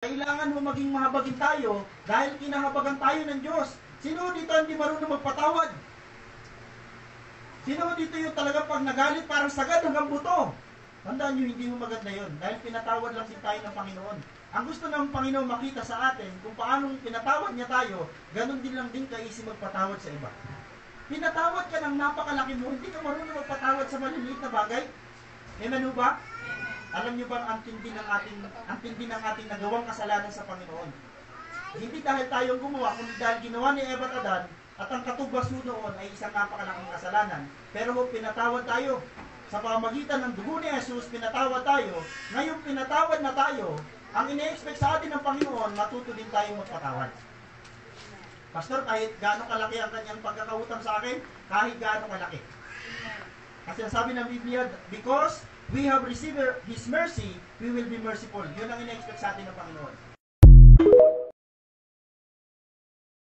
Kailangan mo maging mahabagin tayo dahil kinahabagan tayo ng Diyos. Sino dito hindi marunong magpatawad? Sino dito yung talaga pag nagalit parang sagad hanggang buto? Tandaan nyo, hindi mo maganda yun dahil pinatawad lang din tayo ng Panginoon. Ang gusto ng Panginoon makita sa atin kung paano pinatawad niya tayo, ganun din lang din kaisi magpatawad sa iba. Pinatawad ka ng napakalaki mo, hindi ka marunong magpatawad sa maliliit na bagay. Amen ba? Alam niyo bang ang tindi ng ating nagawang kasalanan sa Panginoon? Hindi dahil tayong gumawa, kundi dahil ginawa ni Eva at Adan, at ang katubas noon ay isang napakalaking kasalanan. Pero pinatawad tayo. Sa pamamagitan ng dugo ni Jesus, pinatawad tayo. Ngayon pinatawad na tayo, ang ine-expect sa atin ng Panginoon, matuto din tayong magpatawad. Pastor, kahit gaano kalaki ang kanyang pagkakautang sa akin, kahit gaano kalaki. Kasi sabi ng Biblia, because we have received His mercy, we will be merciful. Yun ang ine-expect sa atin ng Panginoon.